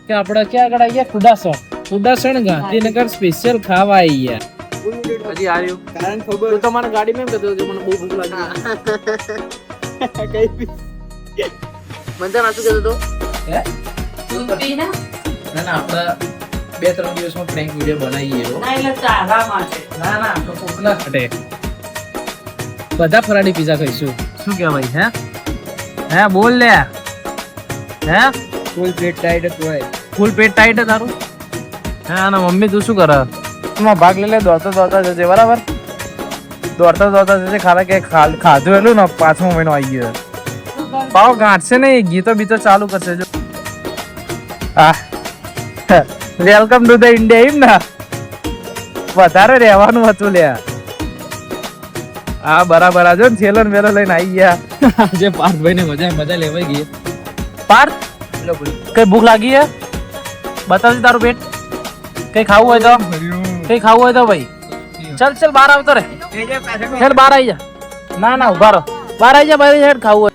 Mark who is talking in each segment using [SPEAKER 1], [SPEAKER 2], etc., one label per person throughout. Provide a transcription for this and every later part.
[SPEAKER 1] કે આપણે ક્યાં આગળ આવી ગયા? કુડાસણ ગાંધીનગર સ્પેશિયલ ખાવા આવી ગયા. હજી આવ્યું કારણ ખબર તો તમારા ગાડીમાં એમ કહેતો મને બહુ ભૂખ લાગી. મંજા નાતું કહેતો તો હે ના આપણે 2-3 દિવસમાં પ્રેન્ક વિડિયો બનાવીએ ના એટલે તારા માટે ના આપણે કોકના માટે બધા ફરાળી પીઝા ખાઈશું. શું કહેવાય હે બોલ લે હે ફૂલ પેટ ટાઈટ હોય. ફૂલ પેટ ટાઈટ તારું હા ના મમ્મી તું શું કરે? તું ભાગ લે દોડતા જજે બરાબર. દોડતા જજે ખાલા કે ખાધું એલું ને 5મો મહિનો આવી ગયો. પાવ ગાંઠશે નહીં ગીતો બીતો ચાલુ કરશે જો. વેલકમ ટુ ધ ઇન્ડિયા એમ ને વધારે રહેવાનું હતું લે. હા બરાબર આજો ને છેલ્લો ને વેલો લઈને આવી ગયા. આજે પાર્થભાઈ ને મજા લેવાઈ ગઈ. પાર્થ કઈ ભૂખ લાગી હે? બતાવજે તારું પેટ. કઈ ખાવું હોય તો ભાઈ ચલ બહાર આવતો રે. હેડ બહાર આવી જા. ના ઉભા રહો. બહાર આવી જા ભાઈ. હેડ ખાવું હોય.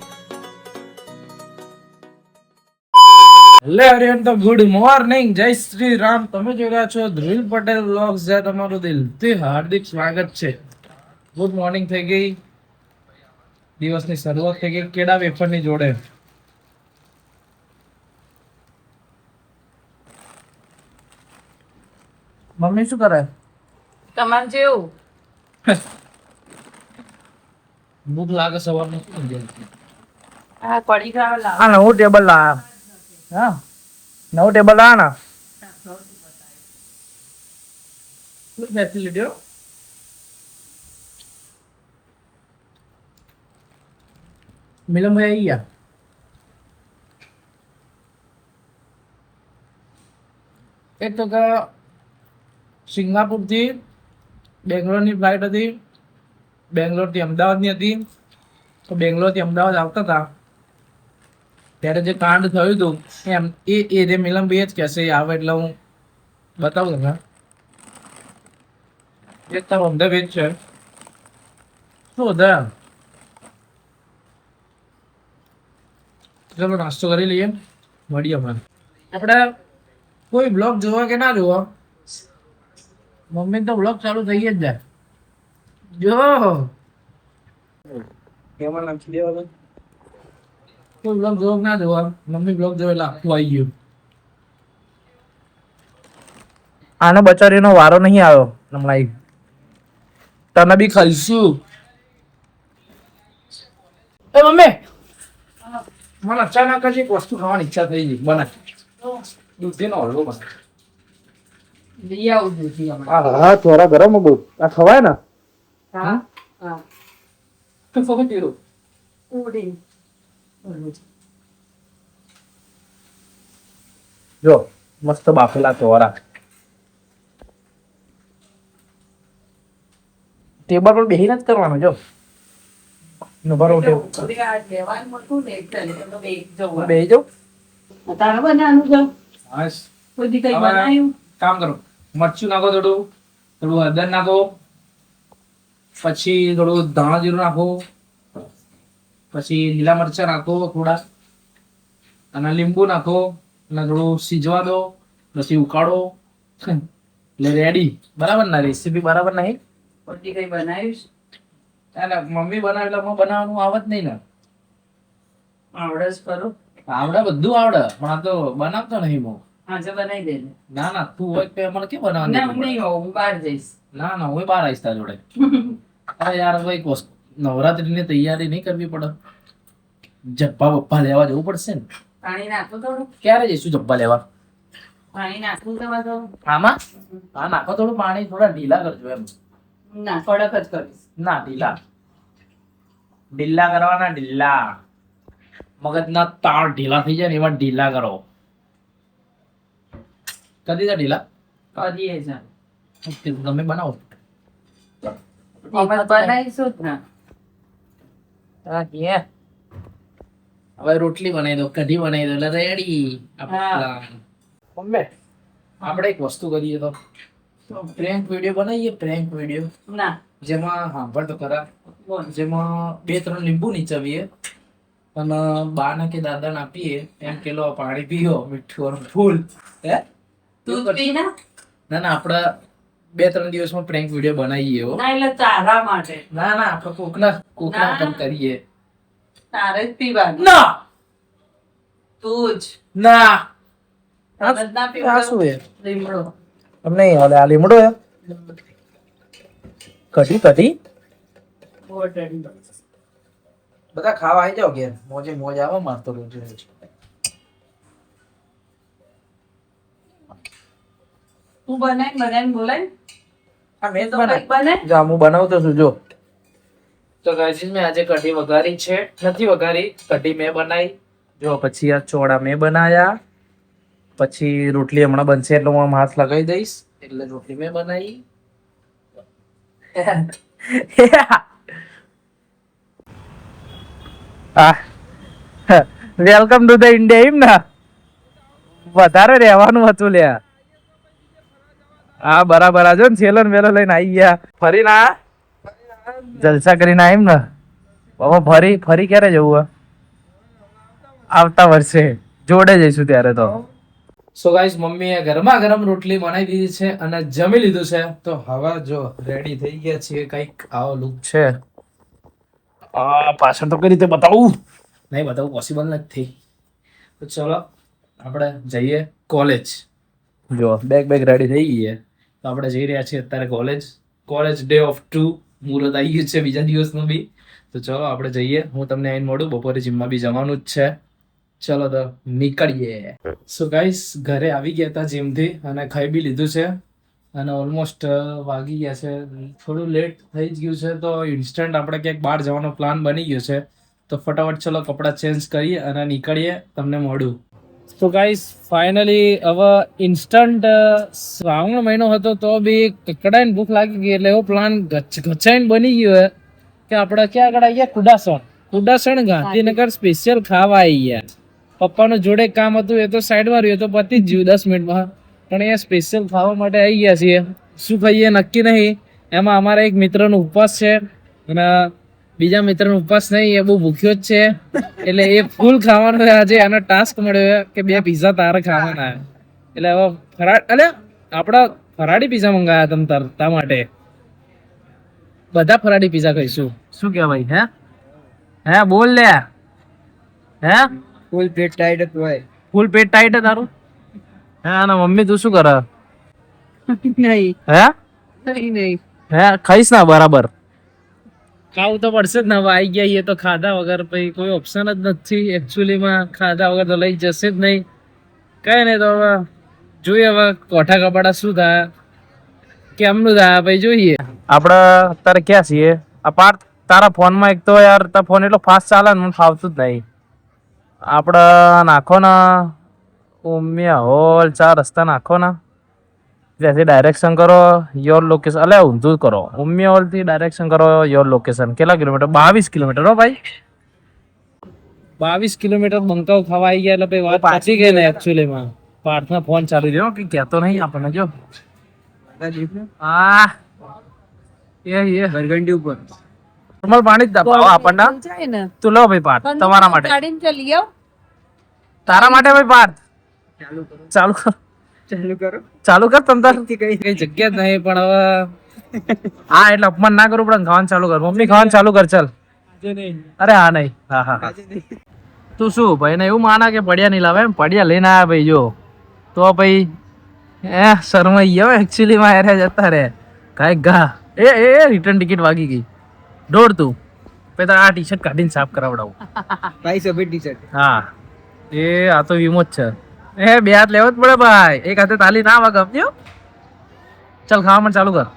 [SPEAKER 1] હેલો એવરીવન તો ગુડ મોર્નિંગ. જય શ્રી રામ. તમે જોઈ રહ્યા છો ધ્રુવ પટેલ વ્લોગ્સ. જ્યાં તમારું દિલથી હાર્દિક સ્વાગત છે. ગુડ મોર્નિંગ થઈ ગઈ. દિવસની શરૂઆત થઈ ગઈ કેળા વેફરની જોડે. મમ્મી શું કરે?
[SPEAKER 2] તમારે જેવું
[SPEAKER 1] ભૂખ લાગે સવારનું.
[SPEAKER 2] આ કડી ખાવા લાવ.
[SPEAKER 1] આ નવું ટેબલ લાયા. હા નવું ટેબલ લાયા ના. ફેસિલિટી મિલનભાઈ આવી ગયા. એક તો કે સિંગાપુરથી બેંગ્લોરની ફ્લાઇટ હતી. બેંગ્લોરથી અમદાવાદની હતી. તો બેંગ્લોરથી અમદાવાદ આવતા હતા ત્યારે જે કાંડ થયું હતું એમ એ જે મિલનભાઈ જ કહેશે આવે એટલે હું બતાવું તમને. એક તારો અમદાવાદ છે શું હતા. ચલો નાસ્તો કરી લઈએ મળીએ. આપણે કોઈ બ્લોગ જોવા કે ના જોવા મમ્મી તો બ્લોગ ચાલુ થઈ જ જાય. જો કેમાં નાખી દેવાનું. કોઈ બ્લોગ જોવા ના જોવા મમ્મી બ્લોગ જોવે એટલે આખું આવી ગયું. આનો બચારીનો વારો નહીં આવ્યો હમણાં. તને બી ખાઈશું. એ મમ્મી મને અચાનક જ એક વસ્તુ ખાવાની ઈચ્છા થઈ ગઈ. બના દૂધીનો હલવો બના.
[SPEAKER 2] લઈ આવું દૂધી હમણાં.
[SPEAKER 1] હા થોડા ગરમ બહુ આ ખવાય ને.
[SPEAKER 2] હા
[SPEAKER 1] તો ફોન કર્યો
[SPEAKER 2] ઉડી
[SPEAKER 1] જો મસ્ત બાફેલા ચોરા. ટેબલ પર બેહીને જ કરવાનું. જો નભારો ટેબલ
[SPEAKER 2] લેવાનું મોટું ને એક તો બે જવું
[SPEAKER 1] બેહી જાવ.
[SPEAKER 2] તારે બનાવવાનું છે
[SPEAKER 1] બસ
[SPEAKER 2] કોઈ દી કઈ
[SPEAKER 1] હવે
[SPEAKER 2] બનાવ્યું?
[SPEAKER 1] કામ કરો. મરચું નાખો, થોડું હળદર નાખો, પછી થોડું ધાણા જીરું નાખો, પછી લીલા મરચા નાખો થોડા, અને લીંબુ નાખો અને થોડું સીજવા દો. પછી ઉકાળો એટલે રેડી. બરાબર ને? રેસીપી બરાબર નહીં?
[SPEAKER 2] કોઈ દી કઈ બનાવ્યું?
[SPEAKER 1] એટલે મમ્મી બનાવે એટલે બનાવવાનું આવત નહીં ને.
[SPEAKER 2] આવડે જ કરો.
[SPEAKER 1] આવડે બધું આવડે પણ આ તો બનાવતો નહીં બહુ.
[SPEAKER 2] આજે બનાવી દે.
[SPEAKER 1] ના તું હોય તો મને કેમ બનાવવાનું?
[SPEAKER 2] ના હું નહીં હોઉં, હું બહાર જઈશ.
[SPEAKER 1] ના હું બહાર આવીશ તારા જોડે. અરે યાર ભાઈ નવરાત્રીની તૈયારી નહીં કરવી પડે? જબ્બા બપ્પા લેવા જવું પડશે ને.
[SPEAKER 2] પાણી નાખો થોડું.
[SPEAKER 1] ક્યારે જઈશું જબ્બા લેવા?
[SPEAKER 2] પાણી નાખવું તમારે થોડું.
[SPEAKER 1] આમાં હા નાખો થોડું પાણી. થોડા ઢીલા કરજો એમ.
[SPEAKER 2] ના કડક જ કરીશ.
[SPEAKER 1] ના ઢીલા કરવાના. ઢીલા મગજના તાળ ઢીલા થઈ જાય ને એવા ઢીલા કરો. કદી જા ઢીલા
[SPEAKER 2] કરીએ છે.
[SPEAKER 1] તમે બનાવો.
[SPEAKER 2] અમે બનાવીશું જ ને.
[SPEAKER 1] હવે રોટલી બનાવી દો, કઢી બનાવી દો એટલે રેડી. મમ્મી આપણે એક વસ્તુ કરીએ તો પ્રેન્ક વિડીયો બનાવીએ. પ્રેન્ક વિડીયો
[SPEAKER 2] ના
[SPEAKER 1] જેમાં સાંભળ તો ખરા,
[SPEAKER 2] બોલ.
[SPEAKER 1] જેમાં 2-3 લીંબુ નીચવીએ અને બાને કે દાદાને આપીએ એમ કે લો પાણી પીઓ મીઠું ફૂલ હે
[SPEAKER 2] તું પી ના
[SPEAKER 1] ના ના આપણે 2-3 દિવસમાં પ્રેન્ક વિડિયો બનાવીએ હો
[SPEAKER 2] ના એટલે તારા માટે
[SPEAKER 1] ના ના આપણે કોકના
[SPEAKER 2] ના.
[SPEAKER 1] કામ કરીએ
[SPEAKER 2] તારે જ પીવાનું
[SPEAKER 1] ના
[SPEAKER 2] તું જ
[SPEAKER 1] ના
[SPEAKER 2] તમે જ ના પીવો
[SPEAKER 1] આ
[SPEAKER 2] તો
[SPEAKER 1] શું હે
[SPEAKER 2] લીમડો
[SPEAKER 1] અમને હાલે આ લીમડો હે કઢી બધા ખાવા આવી જાવ ઘેર મોજે મોજ આવે મારતો રોજ રોજ
[SPEAKER 2] તું બનાય બધાને બોલાય
[SPEAKER 1] આ મેં
[SPEAKER 2] તો કંઈક બને
[SPEAKER 1] જા હું બનાવતો છું જો તો ગાઈસ મેં આજે કઢી વઘારી છે નથી વઘારી કઢી મેં બનાવી જો પછી આ ચોળા મેં બનાયા પછી રોટલી હમણાં બનશે એટલે હું આમ હાથ લગાવી દઈશ એટલે રોટલી મેં બનાવી વેલકમ ટુ ધ ઇન્ડિયા એમ ને વધારે રહેવાનું હતું લ્યા હા બરાબર આજો ને છેલ્લો ને વેલો લઈને આવી ગયા ફરી ના જલસા કરીને આવીમ ને બાબા ફરી ક્યારે જવું આવતા વર્ષે જોડે જઈશું ત્યારે તો સો ગાઈસ મમ્મીએ ગરમા ગરમ રોટલી બનાવી દીધી છે અને જમી લીધું છે તો હવે જો રેડી થઈ ગયા છીએ કઈક આવો લુક છે પાછળ તો કઈ રીતે બતાવું નહીં બતાવું પોસિબલ નથી તો ચલો આપણે જઈએ કોલેજ જો બેગ રેડી થઈ ગઈ છે તો આપણે જઈ રહ્યા છીએ અત્યારે કોલેજ ડે ઓફ 2 મુહૂર્ત આવી ગયું છે બીજા દિવસનું બી તો ચલો આપણે જઈએ હું તમને આઈને મળું બપોરે જીમમાં બી જવાનું જ છે ચલો તો નીકળીએ સો ગાઈસ ઘરે આવી ગયા હતા જીમથી અને ખાઈ બી લીધું છે અને ઓલમોસ્ટ વાગી ગયા છે થોડું લેટ થઈ જ ગયું છે તો ઇન્સ્ટન્ટ આપણે ક્યાંક બહાર જવાનો પ્લાન બની ગયો છે તો ફટાફટ ચલો કપડાં ચેન્જ કરીએ અને નીકળીએ તમને મળું તો ગાઈસ ફાઇનલી હવે ઇન્સ્ટન્ટ શ્રાવણ મહિનો હતો તો બી કકડાઈને ભૂખ લાગી ગઈ એટલે એવો પ્લાન ગચાઈને બની ગયો હે કે આપણે ક્યાં આગળ આવી ગયા કુડાસણ ગાંધીનગર સ્પેશિયલ ખાવા આવી ગયા પપ્પાનું જોડે કામ હતું એ તો સાઈડમાં રહ્યું તો પતી જ ગયું 10 મિનિટમાં પણ અહીંયા સ્પેશિયલ ખાવા માટે આવી ગયા છીએ શું ખાઈએ નક્કી નહીં એમાં અમારા એક મિત્રનો ઉપવાસ છે અને બીજા મિત્રનો ઉપવાસ નહીં એ બહુ ભૂખ્યો જ છે એટલે એ ફૂલ ખાવાનું આજે એનો ટાસ્ક મળ્યો કે 2 પિઝા તારે ખાવાના એટલે હવે આપણા ફરાળી પિઝા મંગાયા તમ તા માટે બધા ફરાળી પિઝા ખાઈશું શું કહેવાય હે બોલ લે હે
[SPEAKER 2] ફૂલ પેટ ટાઈટ હોય
[SPEAKER 1] ફૂલ પેટ ટાઈટ તારું હે અને મમ્મી તું શું કરે
[SPEAKER 2] નહીં
[SPEAKER 1] હે ખાઈશ ના બરાબર ખાવું તો પડશે જ ને હવે આવી ગયા તો ખાધા વગર પછી કોઈ ઓપ્શન જ નથી એકચ્યુઅલીમાં ખાધા વગર તો લઈ જશે જ નહીં કઈ નહીં તો હવે જોઈએ હવે કોઠા કપાડા શું થાય કેમનું થાય પછી જોઈએ આપણે અત્યારે ક્યાં છીએ આ પાર્થ તારા ફોનમાં એક તો યાર તારા ફોન એટલો ફાસ્ટ ચાલે ને મને ફાવતું જ નહીં આપણે નાખો ને ઉમિયા હોલ 4 રસ્તા નાખો ને ત્યાંથી ડાયરેક્શન કરો યોર લોકેશન ઊંધું કરો ઉમિયા હોલ થી ડાયરેક્શન કરો યોર લોકેશન કેટલા કિલોમીટર 22 કિલોમીટર હો ભાઈ 22 કિલોમીટર બંકાવ ખાવા આવી ગયા એટલે ભાઈ વાત પતી ગઈ ને એકચ્યુઅલીમાં પાર્થના ફોન ચાલુ રહ્યો કે કહેતો નહીં આપણને જો બરગંડી ઉપર નોર્મલ પાણી જ દબાવો આપણને તું લો ભાઈ પાર્થ તમારા માટે તારા માટે ભાઈ પાર્થ ચાલુ કર તમ તાર કઈ જગ્યા જ નહીં પણ હવે હા એટલે અપમાન ના કરવું પડે ખાવાનું ચાલુ કર મમ્મી ખાવાનું ચાલુ કર ચાલ અરે હા નહીં હા તું શું ભાઈ ને એવું માના કે પડ્યા નહીં લાવે પડ્યા લઈને આવ્યા ભાઈ જો તો ભાઈ શરમાઈ ગયો એકચ્યુઅલી માં યાર જતા રે કાંઈ ઘા એ રિટર્ન ટિકિટ વાગી ગઈ દોડ તું પછી તારે આ ટી શર્ટ કાઢીને સાફ કરાવડાવું હા એ આ તો વીમો જ છે બે હાથ લેવો જ પડે ભાઈ એક હાથે તાલી ના વાગે સમજ્યો ચાલ ખાવા ચાલુ કર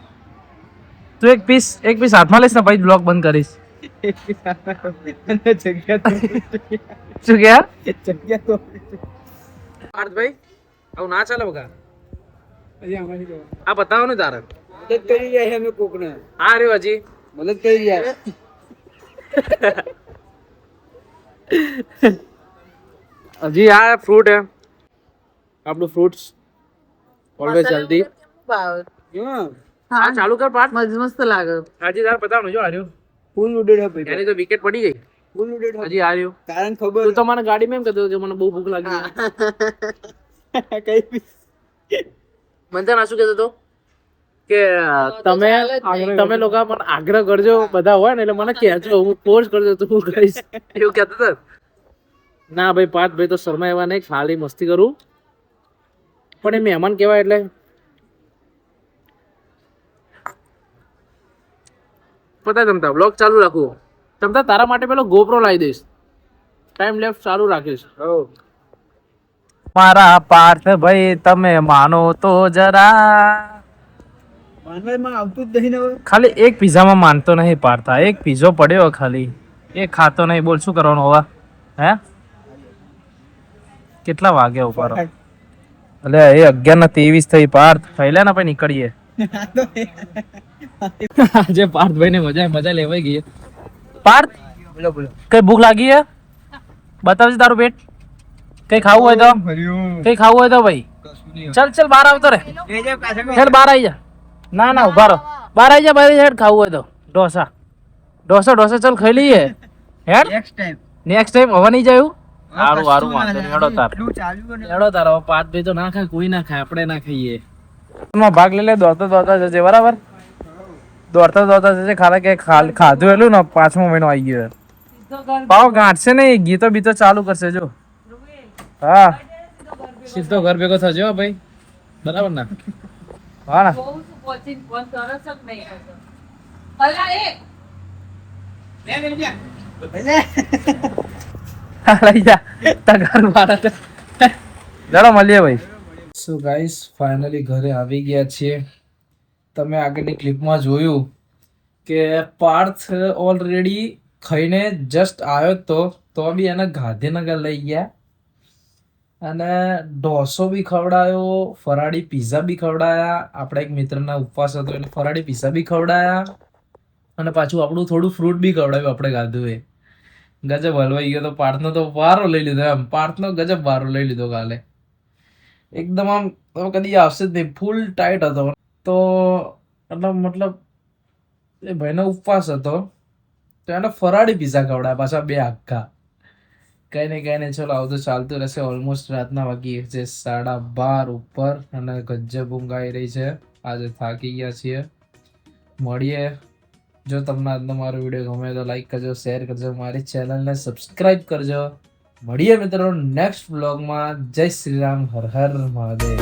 [SPEAKER 1] તું એક પીસ હાથમાં લઈશ ને પછી બ્લોગ બંધ કરીશ શું કે ભાઈ આવું ના ચાલે બકા આ બતાવો ને તારે
[SPEAKER 2] મદદ કરી જાય અમે કોકને
[SPEAKER 1] હા રે હજી
[SPEAKER 2] મદદ કરી જાય
[SPEAKER 1] હજી આ ફ્રૂટ હે આપણું ફ્રૂટ્સ ઓલવેઝ જલ્દી હા ચાલુ કર પાર્ટ
[SPEAKER 2] મસ્ત લાગે
[SPEAKER 1] આજે તાર બતાવવાનું જો આર્યો
[SPEAKER 2] ફૂલ ઉડેડ હે
[SPEAKER 1] એની તો વિકેટ પડી ગઈ
[SPEAKER 2] ફૂલ ડેટ
[SPEAKER 1] હજી આવ્યું
[SPEAKER 2] કારણ ખબર
[SPEAKER 1] તું તો મને ગાડીમાં એમ કહેતો કે મને બહુ ભૂખ લાગી છે.
[SPEAKER 2] કઈ બી
[SPEAKER 1] મંથન શું કહેતો હતો કે તમે લોકો મને આગ્રહ કરજો બધા હોય ને એટલે મને કહેજો હું ફોર્સ કરજો તો હું કરીશ એવું કહેતો હતો. ના ભાઈ પાર્થભાઈ તો શર્મા એવા નહીં ખાલી મસ્તી કરું પણ એ મહેમાન કહેવાય એટલે પતા તમતા બ્લોગ ચાલુ રાખું તમતા તારા માટે પેલો ગોપ્રો લાવી દઈશ ટાઈમ લેફ્ટ ચાલુ રાખીશ. મારા પાર્થભાઈ તમે માનો તો જરા
[SPEAKER 2] માનવામાં આવતું જ નહીં ને હવે.
[SPEAKER 1] ખાલી એક પીઝામાં માનતો નહીં પાડતા એક પીઝો પડ્યો ખાલી એ ખાતો નહીં બોલ શું કરવાનું હવે હે કેટલા વાગ્યા ઉપર એટલે એ 11:23 થઈ પાર્થ પહેલા ને પછી નીકળીએ આજે પાર્થભાઈ ને મજા લેવાઈ ગઈ. પાર્થ
[SPEAKER 2] બોલો બોલો
[SPEAKER 1] કઈ ભૂખ લાગી હે બતાવજે તારું પેટ કઈ ખાવું હોય તો કઈ ખાવું હોય તો ભાઈ ચલ બહાર આવતો રે હેડ બહાર આવી જા ના ઉભા રહો બહાર આવી જા બહાર હેડ ખાવું હોય તો ઢોસા ચલ ખાઈ લઈએ હેડ નેક્સ્ટ ટાઈમ હવે નહીં જાયું સારું વાંધો નહીં હેડો તાર હેડો તાર હવે પાર્થભાઈ તો ના ખાય કોઈ ના ખાય આપણે ના ખાઈએ ભાગ લઈ લે દોડતા જજે બરાબર દોડતા જજે ખાલી કે ખાધું એટલું ને 5મો મહિનો આવી ગયો પાવ ગાંઠશે નહીં ગીતો બીતો ચાલુ કરશે જો હા સીધો ઘર ભેગો થજો ભાઈ બરાબર ના હા ના મળીએ ભાઈ. સો ગાઈસ ફાઇનલી ઘરે આવી ગયા છીએ. તમે આગળની ક્લિપમાં જોયું કે પાર્થ ઓલરેડી ખાઈને જસ્ટ આવ્યો તો બી એને ગાંધીનગર લઈ ગયા અને ઢોસો બી ખવડાયો ફરાળી પીઝા બી ખવડાયા આપણા એક મિત્રના ઉપવાસ હતો એટલે ફરાળી પીઝા બી ખવડાયા અને પાછું આપણું થોડું ફ્રૂટ બી ખવડાવ્યું આપણે ગાધું એ ગજબ હલવાઈ ગયો. તો પાર્થનો તો વારો લઈ લીધો એમ પાર્થનો ગજબ વારો લઈ લીધો કાલે એકદમ આમ કદી આવશે જ નહીં ફૂલ ટાઈટ હતો તો મતલબ એ ભાઈનો ઉપવાસ હતો તો એને ફરાળી પીઝા ખવડાયા પાછા 2 આખા કઈ નહીં ચલો આવું તો ચાલતું રહેશે. ઓલમોસ્ટ રાતના વાગી છે 12:30 ઉપર અને ગજબ ઊંઘ આવી રહી છે આજે થાકી ગયા છીએ. મળીએ જો તમને આજનો મારો વિડીયો ગમે તો લાઈક કરજો શેર કરજો મારી ચેનલને સબસ્ક્રાઈબ કરજો. મળીએ મિત્રો નેક્સ્ટ વ્લોગમાં. જય શ્રી રામ હર હર મહાદેવ.